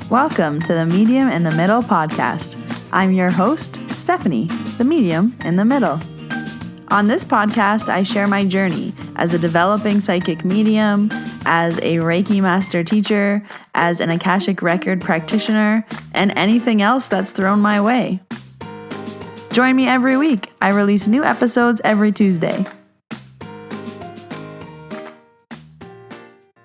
Welcome to the Medium in the Middle podcast. I'm your host, Stephanie, the medium in the middle. On this podcast, I share my journey as a developing psychic medium, as a Reiki master teacher, as an Akashic record practitioner, and anything else that's thrown my way. Join me every week. I release new episodes every Tuesday.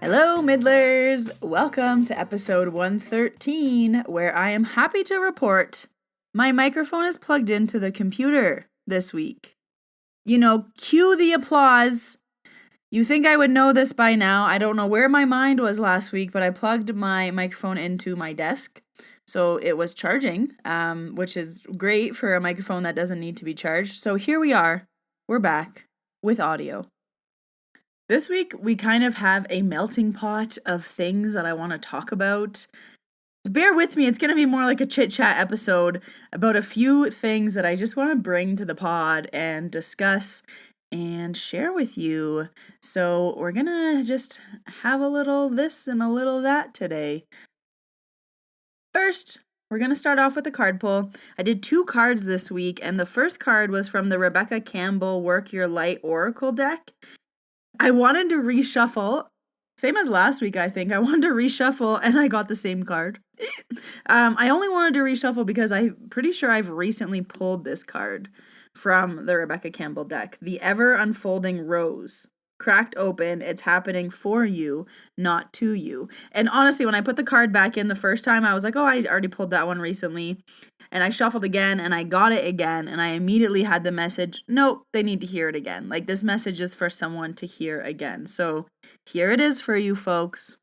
Hello, Middlers! Welcome to episode 113, where I am happy to report my microphone is plugged into the computer this week. You know, cue the applause. You think I would know this by now. I don't know where my mind was last week, but I plugged my microphone into my desk, so it was charging, which is great for a microphone that doesn't need to be charged. So here we are. We're back with audio. This week, we kind of have a melting pot of things that I want to talk about. Bear with me, it's going to be more like a chit-chat episode about a few things that I just want to bring to the pod and discuss and share with you. So we're going to just have a little this and a little that today. First, we're going to start off with the card pull. I did 2 cards this week, and the first card was from the Rebecca Campbell Work Your Light Oracle deck. I wanted to reshuffle, same as last week, I think. I wanted to reshuffle, and I got the same card. I only wanted to reshuffle because I'm pretty sure I've recently pulled this card from the Rebecca Campbell deck. The Ever Unfolding Rose. Cracked open, it's happening for you, not to you. And honestly, when I put the card back in the first time, I was like, oh, I already pulled that one recently. And I shuffled again, and I got it again, and I immediately had the message, nope, they need to hear it again. Like, this message is for someone to hear again. So here it is for you, folks.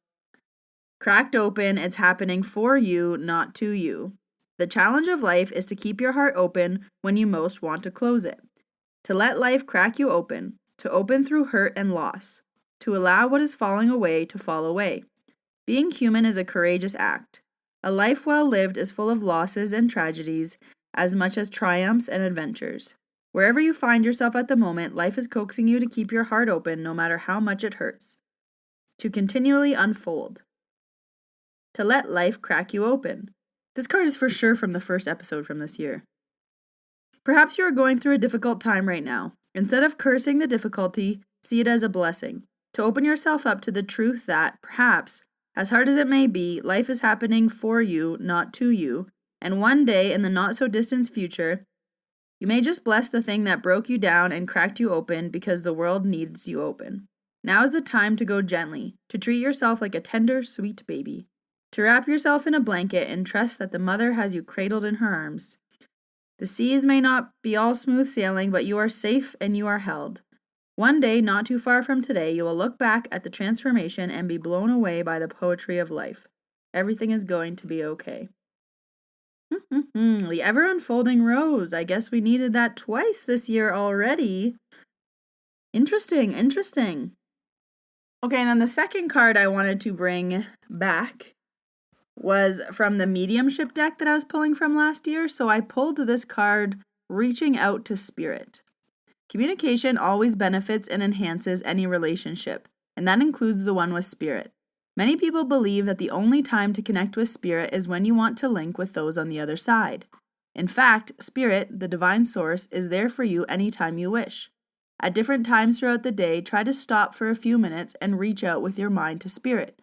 Cracked open, it's happening for you, not to you. The challenge of life is to keep your heart open when you most want to close it. To let life crack you open. To open through hurt and loss, to allow what is falling away to fall away. Being human is a courageous act. A life well lived is full of losses and tragedies, as much as triumphs and adventures. Wherever you find yourself at the moment, life is coaxing you to keep your heart open no matter how much it hurts. To continually unfold. To let life crack you open. This card is for sure from the first episode from this year. Perhaps you are going through a difficult time right now. Instead of cursing the difficulty, see it as a blessing, to open yourself up to the truth that, perhaps, as hard as it may be, life is happening for you, not to you, and one day in the not-so-distant future, you may just bless the thing that broke you down and cracked you open because the world needs you open. Now is the time to go gently, to treat yourself like a tender, sweet baby, to wrap yourself in a blanket and trust that the mother has you cradled in her arms. The seas may not be all smooth sailing, but you are safe and you are held. One day, not too far from today, you will look back at the transformation and be blown away by the poetry of life. Everything is going to be okay. The ever-unfolding rose. I guess we needed that twice this year already. Interesting. Okay, and then the second card I wanted to bring back was from the mediumship deck that I was pulling from last year. So I pulled this card, Reaching Out to Spirit. Communication always benefits and enhances any relationship, and that includes the one with spirit. Many people believe that the only time to connect with spirit is when you want to link with those on the other side. In fact, spirit, the divine source, is there for you anytime you wish. At different times throughout the day, try to stop for a few minutes and reach out with your mind to spirit.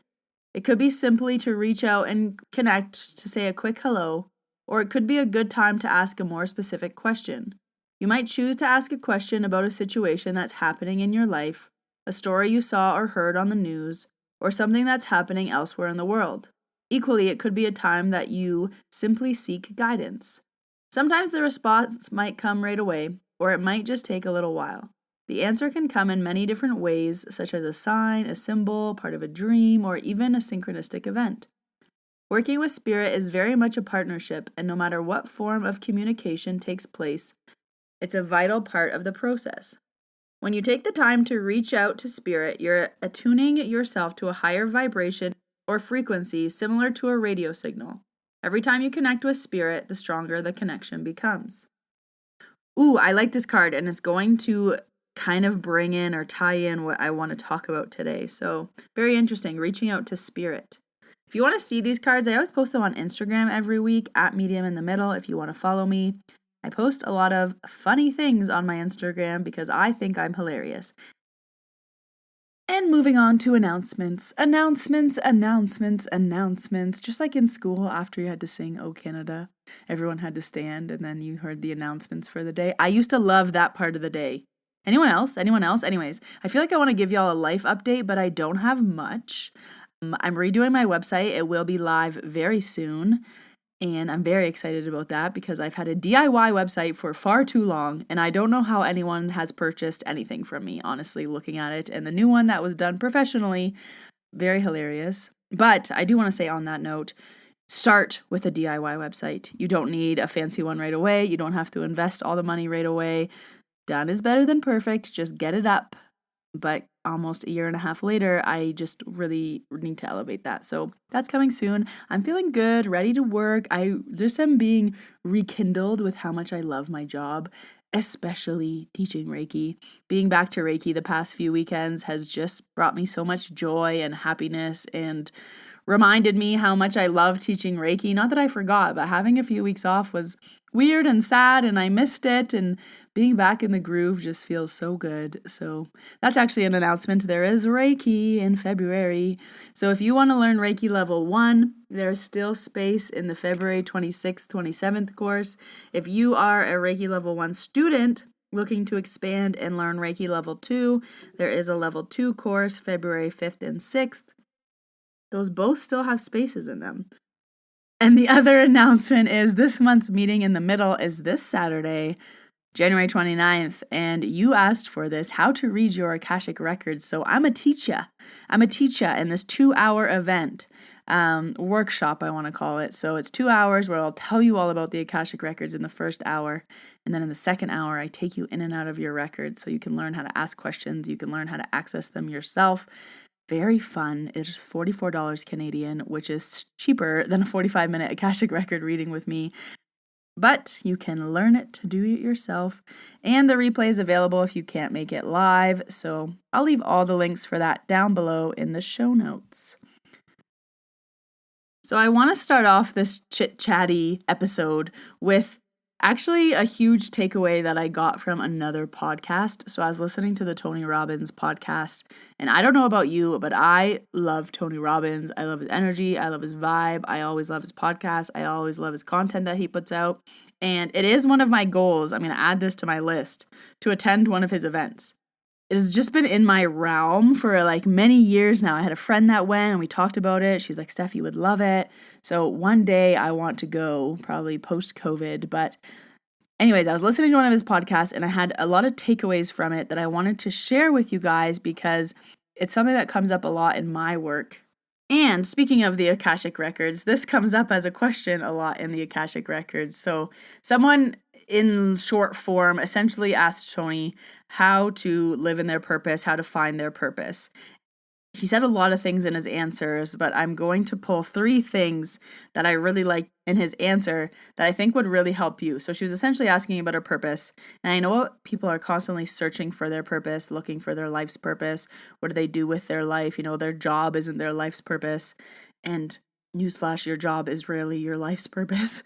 It could be simply to reach out and connect to say a quick hello, or it could be a good time to ask a more specific question. You might choose to ask a question about a situation that's happening in your life, a story you saw or heard on the news, or something that's happening elsewhere in the world. Equally, it could be a time that you simply seek guidance. Sometimes the response might come right away, or it might just take a little while. The answer can come in many different ways, such as a sign, a symbol, part of a dream, or even a synchronistic event. Working with spirit is very much a partnership, and no matter what form of communication takes place, it's a vital part of the process. When you take the time to reach out to spirit, you're attuning yourself to a higher vibration or frequency similar to a radio signal. Every time you connect with spirit, the stronger the connection becomes. Ooh, I like this card, and it's going to kind of bring in or tie in what I want to talk about today. So very interesting, reaching out to spirit. If you want to see these cards, I always post them on Instagram every week at Medium in the Middle if you want to follow me. I post a lot of funny things on my Instagram because I think I'm hilarious. And moving on to announcements. Announcements. Just like in school after you had to sing "Oh Canada," everyone had to stand and then you heard the announcements for the day. I used to love that part of the day. Anyone else? Anyways, I feel like I want to give y'all a life update, but I don't have much. I'm redoing my website. It will be live very soon. And I'm very excited about that because I've had a DIY website for far too long, and I don't know how anyone has purchased anything from me, honestly, looking at it. And the new one that was done professionally, very hilarious. But I do want to say on that note, start with a DIY website. You don't need a fancy one right away. You don't have to invest all the money right away. Done is better than perfect. Just get it up. But almost a year and a half later, I just really need to elevate that. So that's coming soon. I'm feeling good, ready to work. There's some being rekindled with how much I love my job, especially teaching Reiki. Being back to Reiki the past few weekends has just brought me so much joy and happiness and reminded me how much I love teaching Reiki. Not that I forgot, but having a few weeks off was weird and sad and I missed it, and being back in the groove just feels so good. So that's actually an announcement. There is Reiki in February. So if you want to learn Reiki level 1, there's still space in the February 26th, 27th course. If you are a Reiki level 1 student looking to expand and learn Reiki level 2, there is a level 2 course February 5th and 6th. Those both still have spaces in them. And the other announcement is this month's meeting in the middle is this Saturday, January 29th, and you asked for this, how to read your Akashic records. So I'm a teacher in this 2-hour event, workshop, I want to call it. So it's 2 hours where I'll tell you all about the Akashic records in the first hour. And then in the second hour, I take you in and out of your records so you can learn how to ask questions. You can learn how to access them yourself. Very fun. It is $44 Canadian, which is cheaper than a 45-minute Akashic record reading with me. But you can learn it to do it yourself. And the replay is available if you can't make it live. So I'll leave all the links for that down below in the show notes. So I want to start off this chit-chatty episode with actually a huge takeaway that I got from another podcast. So I was listening to the Tony Robbins podcast, and I don't know about you, but I love Tony Robbins. I love his energy. I love his vibe. I always love his podcast. I always love his content that he puts out. And it is one of my goals. I'm going to add this to my list to attend one of his events. It has just been in my realm for like many years now. I had a friend that went and we talked about it. She's like, Steph, you would love it. So one day I want to go, probably post-COVID. But anyways, I was listening to one of his podcasts and I had a lot of takeaways from it that I wanted to share with you guys because it's something that comes up a lot in my work. And speaking of the Akashic records, this comes up as a question a lot in the Akashic records. So someone in short form essentially asked Tony how to live in their purpose, how to find their purpose. He said a lot of things in his answers, but I'm going to pull 3 things that I really like in his answer that I think would really help you. So she was essentially asking about her purpose. And I know people are constantly searching for their purpose, looking for their life's purpose. What do they do with their life? You know, their job isn't their life's purpose. And newsflash, your job is rarely your life's purpose.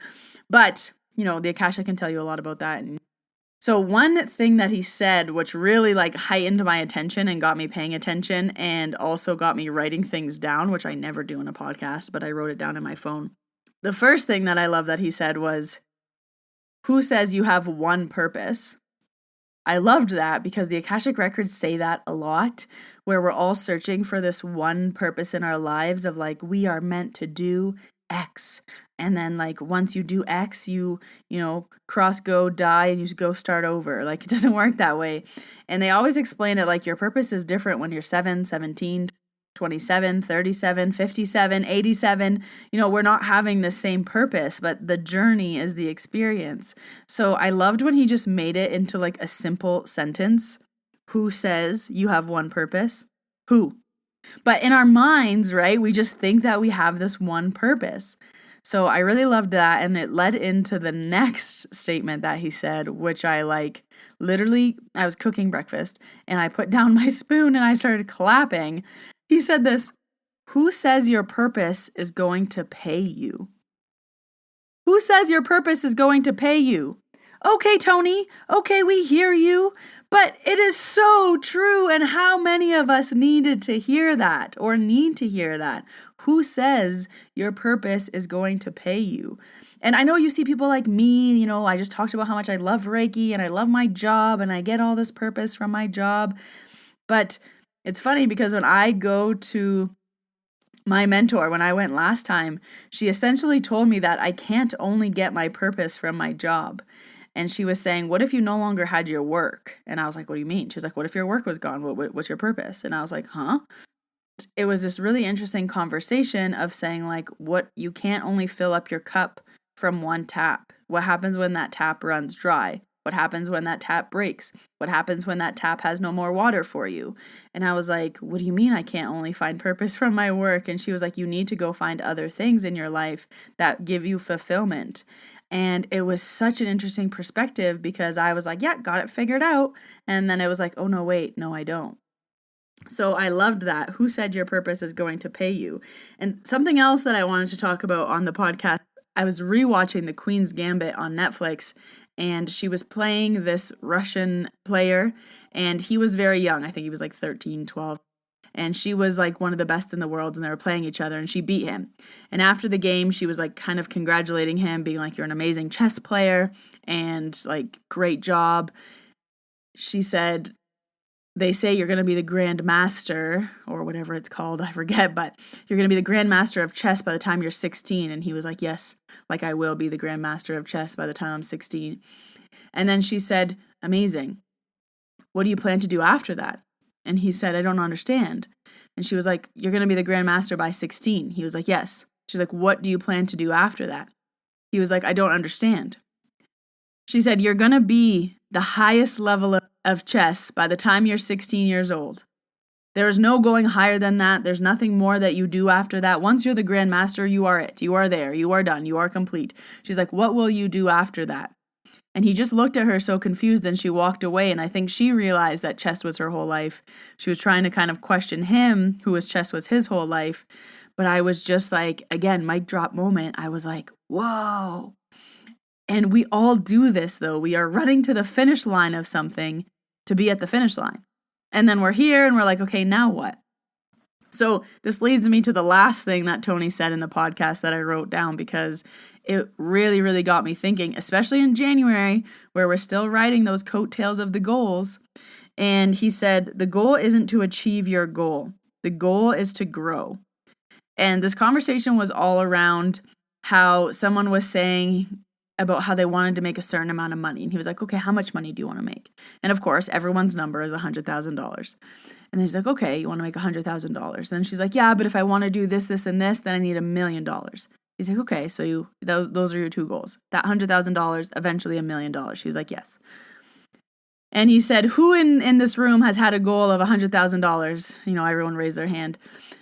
But, you know, the Akasha can tell you a lot about that. And so one thing that he said, which really like heightened my attention and got me paying attention and also got me writing things down, which I never do in a podcast, but I wrote it down in my phone. The first thing that I love that he said was, who says you have one purpose? I loved that because the Akashic records say that a lot, where we're all searching for this one purpose in our lives of like, we are meant to do X. And then like once you do X, you cross go die and you go start over. Like it doesn't work that way. And they always explain it like your purpose is different when you're 7, 17, 27, 37, 57, 87. We're not having the same purpose, but the journey is the experience. So I loved when he just made it into like a simple sentence. Who says you have one purpose? Who? But in our minds, right, we just think that we have this one purpose. So I really loved that, and it led into the next statement that he said, which I like. Literally, I was cooking breakfast, and I put down my spoon, and I started clapping. He said this, Who says your purpose is going to pay you? Who says your purpose is going to pay you? Okay, Tony. Okay, we hear you. But it is so true. And how many of us needed to hear that or need to hear that? Who says your purpose is going to pay you? And I know you see people like me, I just talked about how much I love Reiki and I love my job and I get all this purpose from my job. But it's funny because when I go to my mentor, when I went last time, she essentially told me that I can't only get my purpose from my job. And she was saying, what if you no longer had your work? And I was like, what do you mean? She was like, what if your work was gone? What's your purpose? And I was like, huh? It was this really interesting conversation of saying like, what you can't only fill up your cup from one tap. What happens when that tap runs dry? What happens when that tap breaks? What happens when that tap has no more water for you? And I was like, what do you mean I can't only find purpose from my work? And she was like, you need to go find other things in your life that give you fulfillment. And it was such an interesting perspective because I was like, yeah, got it figured out. And then it was like, oh, no, wait, no, I don't. So I loved that. Who said your purpose is going to pay you? And something else that I wanted to talk about on the podcast, I was rewatching The Queen's Gambit on Netflix, and she was playing this Russian player, and he was very young. I think he was like 13, 12. And she was like one of the best in the world, and they were playing each other, and she beat him. And after the game, she was like kind of congratulating him, being like, you're an amazing chess player, and like, great job. She said, they say you're going to be the Grand Master, or whatever it's called, I forget, but you're going to be the Grand Master of chess by the time you're 16. And he was like, yes, like I will be the Grand Master of chess by the time I'm 16. And then she said, amazing. What do you plan to do after that? And he said, I don't understand. And she was like, you're going to be the Grand Master by 16. He was like, yes. She's like, what do you plan to do after that? He was like, I don't understand. She said, you're going to be the highest level of chess by the time you're 16 years old. There is no going higher than that. There's nothing more that you do after that. Once you're the Grand Master, you are it. You are there. You are done. You are complete. She's like, what will you do after that? And he just looked at her so confused, and she walked away. And I think she realized that chess was her whole life. She was trying to kind of question him, who was chess was his whole life. But I was just like, again, mic drop moment. I was like, whoa. And we all do this, though. We are running to the finish line of something to be at the finish line. And then we're here and we're like, okay, now what? So this leads me to the last thing that Tony said in the podcast that I wrote down, because it really, really got me thinking, especially in January, where we're still riding those coattails of the goals. And he said, the goal isn't to achieve your goal. The goal is to grow. And this conversation was all around how someone was saying about how they wanted to make a certain amount of money. And he was like, okay, how much money do you want to make? And of course, everyone's number is $100,000. And he's like, okay, you want to make $100,000. Then she's like, yeah, but if I want to do this, this, and this, then I need $1 million. He's like, okay, so those are your two goals. That $100,000, eventually $1 million. She's like, yes. And he said, who in this room has had a goal of $100,000? Everyone raised their hand.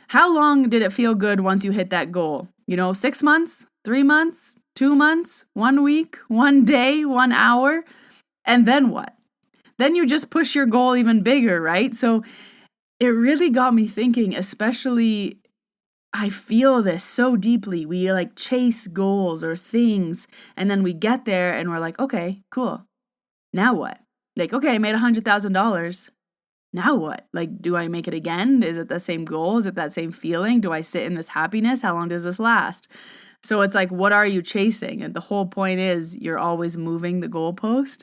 How long did it feel good once you hit that goal? 6 months, 3 months, 2 months, 1 week, 1 day, 1 hour? And then what? Then you just push your goal even bigger, right? So it really got me thinking, especially I feel this so deeply. We like chase goals or things, and then we get there and we're like, okay, cool. Now what? Like, okay, I made $100,000. Now what? Like, do I make it again? Is it the same goal? Is it that same feeling? Do I sit in this happiness? How long does this last? So it's like, what are you chasing? And the whole point is you're always moving the goalpost.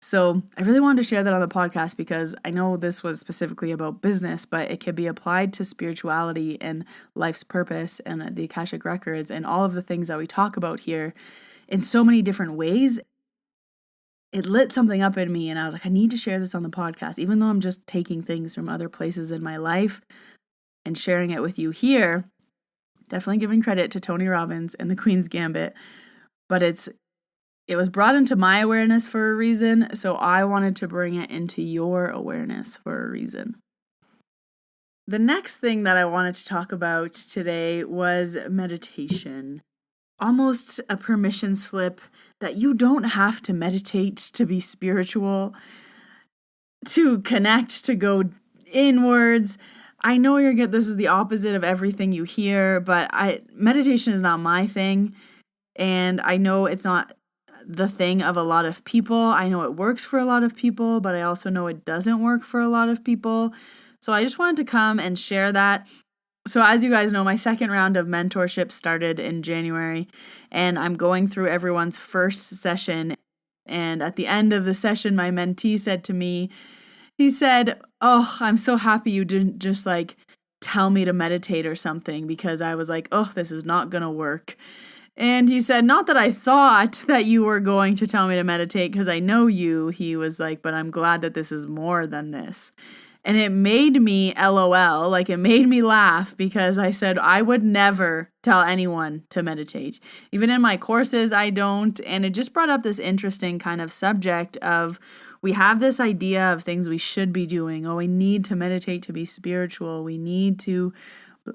So I really wanted to share that on the podcast because I know this was specifically about business, but it can be applied to spirituality and life's purpose and the Akashic Records and all of the things that we talk about here in so many different ways. It lit something up in me and I was like, I need to share this on the podcast, even though I'm just taking things from other places in my life and sharing it with you here. Definitely giving credit to Tony Robbins and the Queen's Gambit, but it was brought into my awareness for a reason, so I wanted to bring it into your awareness for a reason. The next thing that I wanted to talk about today was meditation. Almost a permission slip that you don't have to meditate to be spiritual, to connect, to go inwards. I know this is the opposite of everything you hear, but meditation is not my thing. And I know it's not the thing of a lot of people. I know it works for a lot of people, but I also know it doesn't work for a lot of people. So I just wanted to come and share that. So as you guys know, my second round of mentorship started in January, and I'm going through everyone's first session. And at the end of the session, my mentee said to me, he said, "Oh, I'm so happy you didn't just like tell me to meditate or something, because I was like, oh, this is not going to work." And he said, "Not that I thought that you were going to tell me to meditate, because I know you." He was like, "But I'm glad that this is more than this." And it made me LOL, like it made me laugh, because I said I would never tell anyone to meditate. Even in my courses, I don't. And it just brought up this interesting kind of subject of, we have this idea of things we should be doing. Oh, we need to meditate to be spiritual. We need to,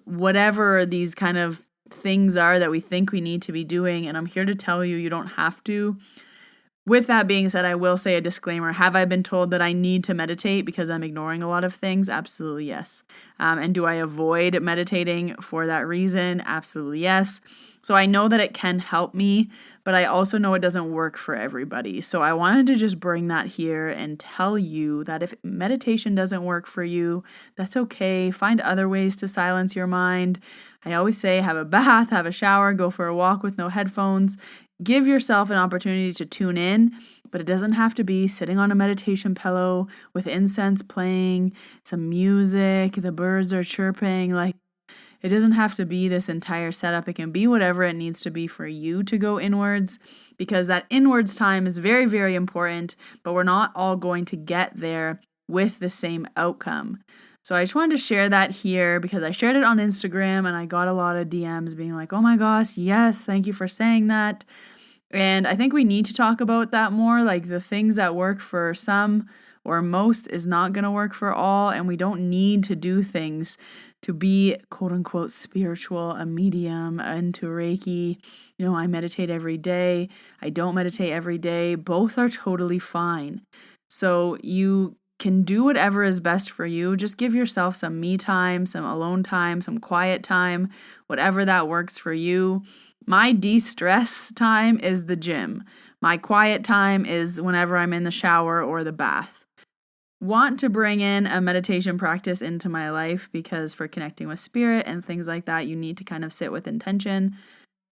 whatever these kind of things are that we think we need to be doing. And I'm here to tell you, you don't have to. With that being said, I will say a disclaimer. Have I been told that I need to meditate because I'm ignoring a lot of things? Absolutely yes. And do I avoid meditating for that reason? Absolutely yes. So I know that it can help me, but I also know it doesn't work for everybody. So I wanted to just bring that here and tell you that if meditation doesn't work for you, that's okay. Find other ways to silence your mind. I always say, have a bath, have a shower, go for a walk with no headphones. Give yourself an opportunity to tune in, but it doesn't have to be sitting on a meditation pillow with incense playing, some music, the birds are chirping. Like, it doesn't have to be this entire setup. It can be whatever it needs to be for you to go inwards, because that inwards time is very, very important, but we're not all going to get there with the same outcome. So I just wanted to share that here, because I shared it on Instagram and I got a lot of DMs being like, "Oh my gosh, yes, thank you for saying that." And I think we need to talk about that more. Like, the things that work for some or most is not going to work for all. And we don't need to do things to be quote unquote spiritual, a medium, into Reiki. I meditate every day. I don't meditate every day. Both are totally fine. So you can do whatever is best for you. Just give yourself some me time, some alone time, some quiet time, whatever that works for you. My de-stress time is the gym. My quiet time is whenever I'm in the shower or the bath. Want to bring in a meditation practice into my life, because for connecting with spirit and things like that, you need to kind of sit with intention.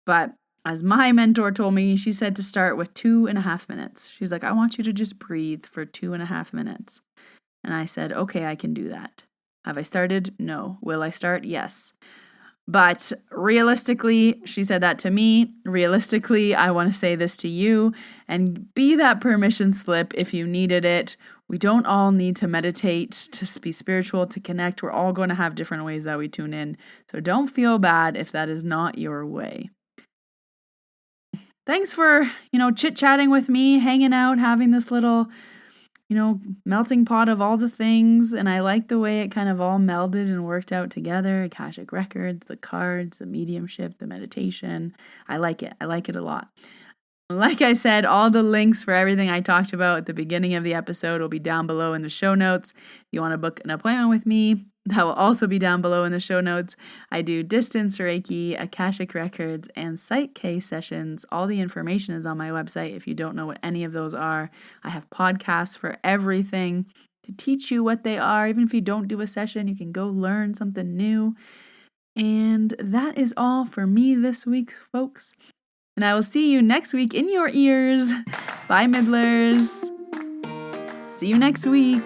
But as my mentor told me, she said to start with 2.5 minutes. She's like, "I want you to just breathe for 2.5 minutes." And I said, "Okay, I can do that." Have I started? No. Will I start? Yes. But realistically, she said that to me. Realistically, I want to say this to you, and be that permission slip if you needed it. We don't all need to meditate to be spiritual, to connect. We're all going to have different ways that we tune in. So don't feel bad if that is not your way. Thanks for, chit-chatting with me, hanging out, having this little melting pot of all the things. And I like the way it kind of all melded and worked out together. Akashic records, the cards, the mediumship, the meditation. I like it. I like it a lot. Like I said, all the links for everything I talked about at the beginning of the episode will be down below in the show notes. If you want to book an appointment with me, that will also be down below in the show notes. I do distance Reiki, Akashic records, and Psych K sessions. All the information is on my website. If you don't know what any of those are, I have podcasts for everything to teach you what they are. Even if you don't do a session, you can go learn something new. And that is all for me this week, folks. And I will see you next week in your ears. Bye, Middlers. See you next week.